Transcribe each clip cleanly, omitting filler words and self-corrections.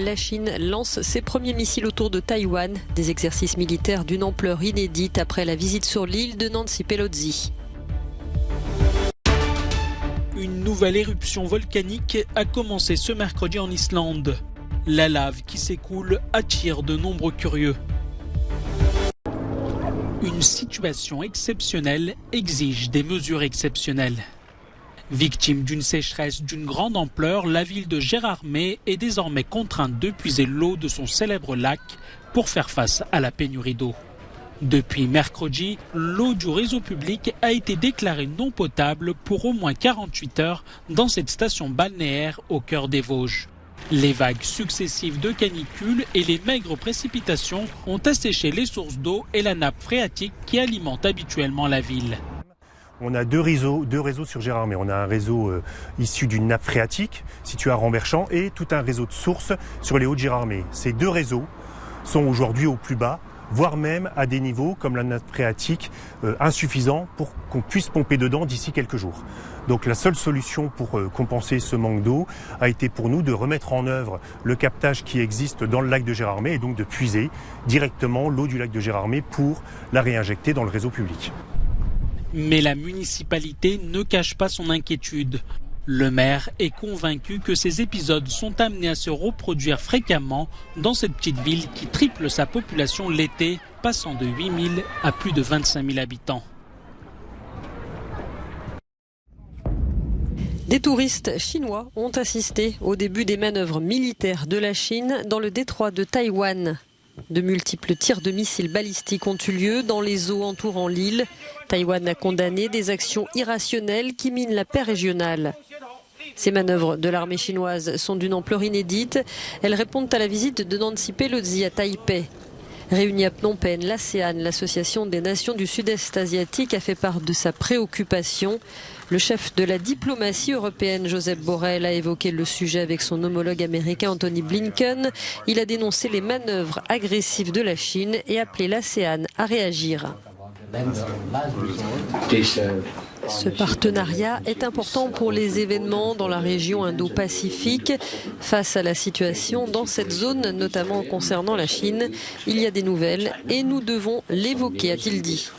la Chine lance ses premiers missiles autour de Taïwan. Des exercices militaires d'une ampleur inédite après la visite sur l'île de Nancy Pelosi. Une nouvelle éruption volcanique a commencé ce mercredi en Islande. La lave qui s'écoule attire de nombreux curieux. Une situation exceptionnelle exige des mesures exceptionnelles. Victime d'une sécheresse d'une grande ampleur, la ville de Gérardmer est désormais contrainte de puiser l'eau de son célèbre lac pour faire face à la pénurie d'eau. Depuis mercredi, l'eau du réseau public a été déclarée non potable pour au moins 48 heures dans cette station balnéaire au cœur des Vosges. Les vagues successives de canicule et les maigres précipitations ont asséché les sources d'eau et la nappe phréatique qui alimente habituellement la ville. On a deux réseaux sur Gérardmer. On a un réseau issu d'une nappe phréatique situé à Ramberchamp et tout un réseau de sources sur les hauts de Gérardmer. Ces deux réseaux sont aujourd'hui au plus bas, voire même à des niveaux comme la nappe phréatique insuffisants pour qu'on puisse pomper dedans d'ici quelques jours. Donc la seule solution pour compenser ce manque d'eau a été pour nous de remettre en œuvre le captage qui existe dans le lac de Gérardmer et donc de puiser directement l'eau du lac de Gérardmer pour la réinjecter dans le réseau public. Mais la municipalité ne cache pas son inquiétude. Le maire est convaincu que ces épisodes sont amenés à se reproduire fréquemment dans cette petite ville qui triple sa population l'été, passant de 8 000 à plus de 25 000 habitants. Des touristes chinois ont assisté au début des manœuvres militaires de la Chine dans le détroit de Taïwan. De multiples tirs de missiles balistiques ont eu lieu dans les eaux entourant l'île. Taïwan a condamné des actions irrationnelles qui minent la paix régionale. Ces manœuvres de l'armée chinoise sont d'une ampleur inédite. Elles répondent à la visite de Nancy Pelosi à Taipei. Réunie à Phnom Penh, l'ASEAN, l'association des nations du Sud-Est asiatique, a fait part de sa préoccupation. Le chef de la diplomatie européenne, Josep Borrell, a évoqué le sujet avec son homologue américain Antony Blinken. Il a dénoncé les manœuvres agressives de la Chine et appelé l'ASEAN à réagir. Ce partenariat est important pour les événements dans la région Indo-Pacifique. Face à la situation dans cette zone, notamment concernant la Chine, il y a des nouvelles et nous devons l'évoquer, a-t-il dit.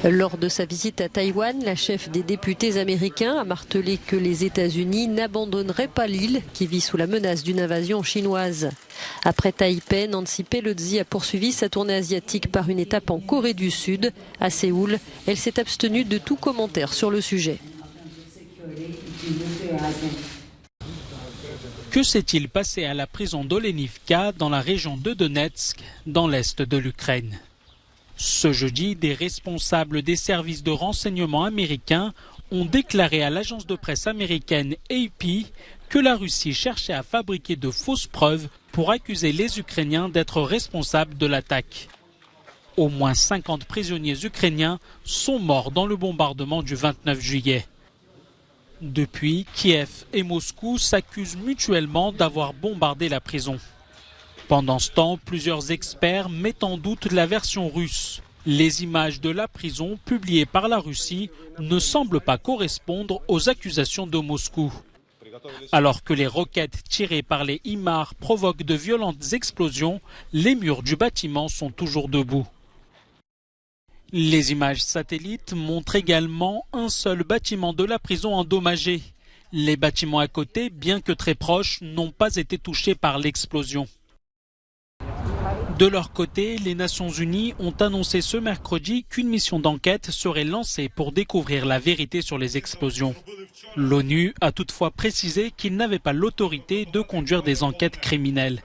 Lors de sa visite à Taïwan, la chef des députés américains a martelé que les États-Unis n'abandonneraient pas l'île qui vit sous la menace d'une invasion chinoise. Après Taipei, Nancy Pelosi a poursuivi sa tournée asiatique par une étape en Corée du Sud. À Séoul, elle s'est abstenue de tout commentaire sur le sujet. Que s'est-il passé à la prison d'Olenivka dans la région de Donetsk, dans l'est de l'Ukraine ? Ce jeudi, des responsables des services de renseignement américains ont déclaré à l'agence de presse américaine AP que la Russie cherchait à fabriquer de fausses preuves pour accuser les Ukrainiens d'être responsables de l'attaque. Au moins 50 prisonniers ukrainiens sont morts dans le bombardement du 29 juillet. Depuis, Kiev et Moscou s'accusent mutuellement d'avoir bombardé la prison. Pendant ce temps, plusieurs experts mettent en doute la version russe. Les images de la prison publiées par la Russie ne semblent pas correspondre aux accusations de Moscou. Alors que les roquettes tirées par les HIMARS provoquent de violentes explosions, les murs du bâtiment sont toujours debout. Les images satellites montrent également un seul bâtiment de la prison endommagé. Les bâtiments à côté, bien que très proches, n'ont pas été touchés par l'explosion. De leur côté, les Nations Unies ont annoncé ce mercredi qu'une mission d'enquête serait lancée pour découvrir la vérité sur les explosions. L'ONU a toutefois précisé qu'il n'avait pas l'autorité de conduire des enquêtes criminelles.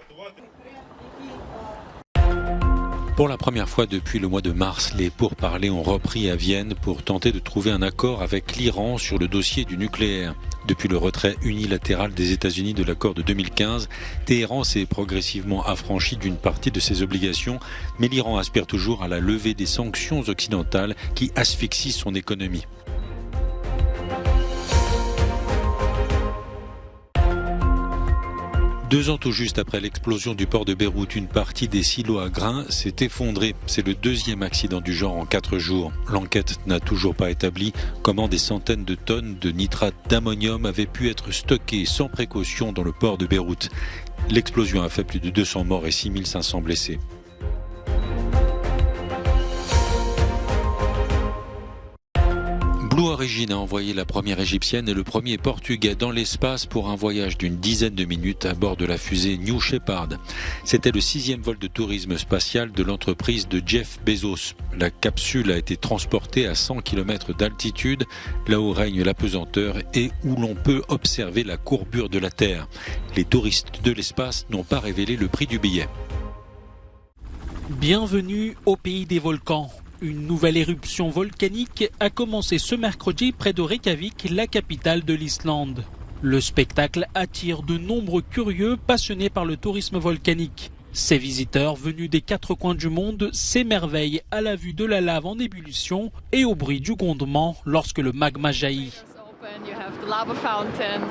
Pour la première fois depuis le mois de mars, les pourparlers ont repris à Vienne pour tenter de trouver un accord avec l'Iran sur le dossier du nucléaire. Depuis le retrait unilatéral des États-Unis de l'accord de 2015, Téhéran s'est progressivement affranchi d'une partie de ses obligations, mais l'Iran aspire toujours à la levée des sanctions occidentales qui asphyxient son économie. 2 ans tout juste après l'explosion du port de Beyrouth, une partie des silos à grains s'est effondrée. C'est le 2e accident du genre en 4 jours. L'enquête n'a toujours pas établi comment des centaines de tonnes de nitrate d'ammonium avaient pu être stockées sans précaution dans le port de Beyrouth. L'explosion a fait plus de 200 morts et 6500 blessés. Blue Origin a envoyé la première égyptienne et le premier portugais dans l'espace pour un voyage d'une dizaine de minutes à bord de la fusée New Shepard. C'était le 6e vol de tourisme spatial de l'entreprise de Jeff Bezos. La capsule a été transportée à 100 km d'altitude, là où règne la pesanteur et où l'on peut observer la courbure de la Terre. Les touristes de l'espace n'ont pas révélé le prix du billet. Bienvenue au pays des volcans. Une nouvelle éruption volcanique a commencé ce mercredi près de Reykjavik, la capitale de l'Islande. Le spectacle attire de nombreux curieux passionnés par le tourisme volcanique. Ces visiteurs venus des 4 coins du monde s'émerveillent à la vue de la lave en ébullition et au bruit du grondement lorsque le magma jaillit.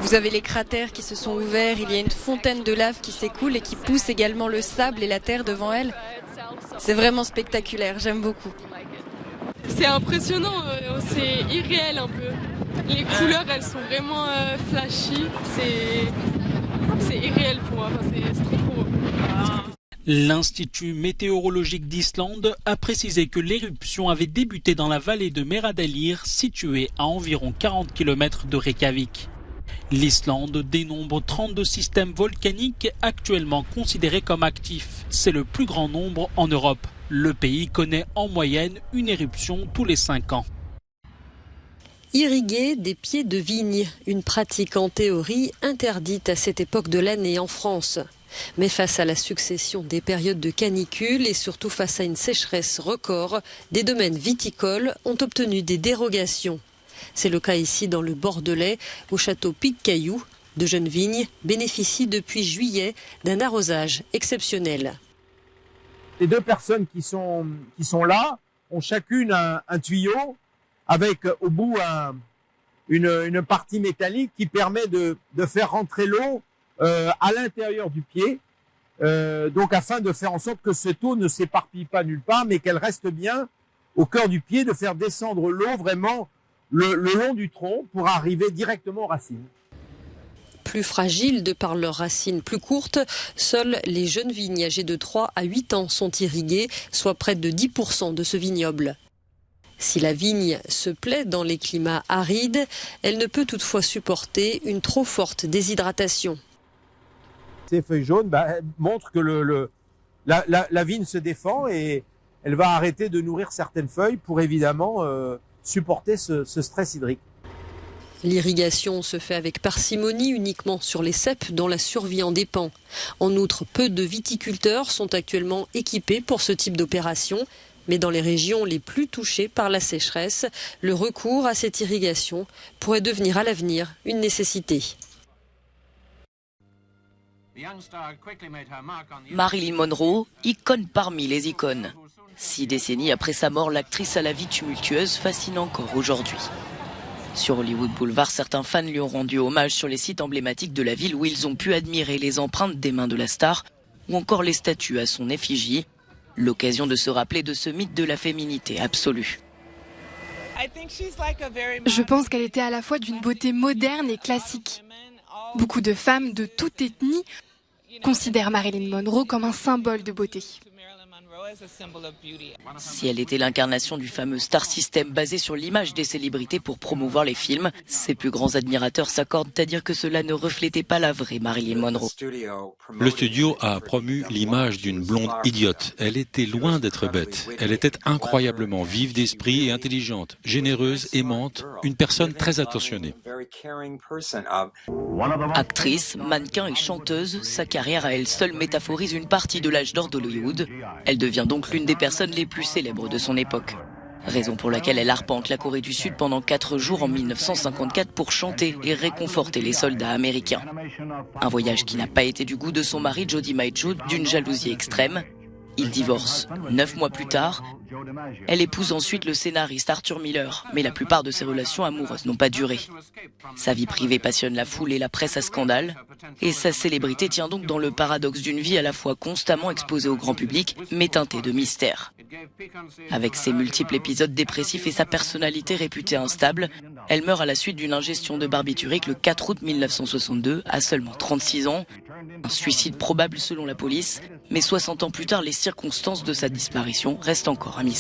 Vous avez les cratères qui se sont ouverts, il y a une fontaine de lave qui s'écoule et qui pousse également le sable et la terre devant elle. C'est vraiment spectaculaire, j'aime beaucoup. C'est impressionnant, c'est irréel un peu. Les couleurs, elles sont vraiment flashy, c'est irréel pour moi, c'est trop beau. L'Institut météorologique d'Islande a précisé que l'éruption avait débuté dans la vallée de Meradalir, située à environ 40 km de Reykjavik. L'Islande dénombre 32 systèmes volcaniques actuellement considérés comme actifs. C'est le plus grand nombre en Europe. Le pays connaît en moyenne une éruption tous les 5 ans. Irriguer des pieds de vigne, une pratique en théorie interdite à cette époque de l'année en France. Mais face à la succession des périodes de canicule et surtout face à une sécheresse record, des domaines viticoles ont obtenu des dérogations. C'est le cas ici dans le Bordelais, au château Piccaillou. De jeunes vignes bénéficient depuis juillet d'un arrosage exceptionnel. Les 2 personnes qui sont là ont chacune un tuyau avec au bout une partie métallique qui permet de faire rentrer l'eau à l'intérieur du pied, donc afin de faire en sorte que cette eau ne s'éparpille pas nulle part, mais qu'elle reste bien au cœur du pied, de faire descendre l'eau vraiment le long du tronc pour arriver directement aux racines. Plus fragiles de par leurs racines plus courtes, seules les jeunes vignes âgées de 3 à 8 ans sont irriguées, soit près de 10% de ce vignoble. Si la vigne se plaît dans les climats arides, elle ne peut toutefois supporter une trop forte déshydratation. Ces feuilles jaunes montrent que la vigne se défend et elle va arrêter de nourrir certaines feuilles pour évidemment supporter ce stress hydrique. L'irrigation se fait avec parcimonie uniquement sur les ceps dont la survie en dépend. En outre, peu de viticulteurs sont actuellement équipés pour ce type d'opération. Mais dans les régions les plus touchées par la sécheresse, le recours à cette irrigation pourrait devenir à l'avenir une nécessité. Marilyn Monroe, icône parmi les icônes. 6 décennies après sa mort, l'actrice à la vie tumultueuse fascine encore aujourd'hui. Sur Hollywood Boulevard, certains fans lui ont rendu hommage sur les sites emblématiques de la ville où ils ont pu admirer les empreintes des mains de la star ou encore les statues à son effigie. L'occasion de se rappeler de ce mythe de la féminité absolue. Je pense qu'elle était à la fois d'une beauté moderne et classique. Beaucoup de femmes de toute ethnie considèrent Marilyn Monroe comme un symbole de beauté. Si elle était l'incarnation du fameux star system basé sur l'image des célébrités pour promouvoir les films, ses plus grands admirateurs s'accordent à dire que cela ne reflétait pas la vraie Marilyn Monroe. Le studio a promu l'image d'une blonde idiote. Elle était loin d'être bête. Elle était incroyablement vive d'esprit et intelligente, généreuse, aimante, une personne très attentionnée. Actrice, mannequin et chanteuse, sa carrière à elle seule métaphorise une partie de l'âge d'or d'Hollywood. Elle devient donc l'une des personnes les plus célèbres de son époque. Raison pour laquelle elle arpente la Corée du Sud pendant 4 jours en 1954 pour chanter et réconforter les soldats américains. Un voyage qui n'a pas été du goût de son mari Jody Maitcho, d'une jalousie extrême. Ils divorcent 9 mois plus tard. Elle épouse ensuite le scénariste Arthur Miller, mais la plupart de ses relations amoureuses n'ont pas duré. Sa vie privée passionne la foule et la presse à scandale, et sa célébrité tient donc dans le paradoxe d'une vie à la fois constamment exposée au grand public, mais teintée de mystère. Avec ses multiples épisodes dépressifs et sa personnalité réputée instable, elle meurt à la suite d'une ingestion de barbiturique le 4 août 1962, à seulement 36 ans. Un suicide probable selon la police, mais 60 ans plus tard, les circonstances de sa disparition restent encore un mystère.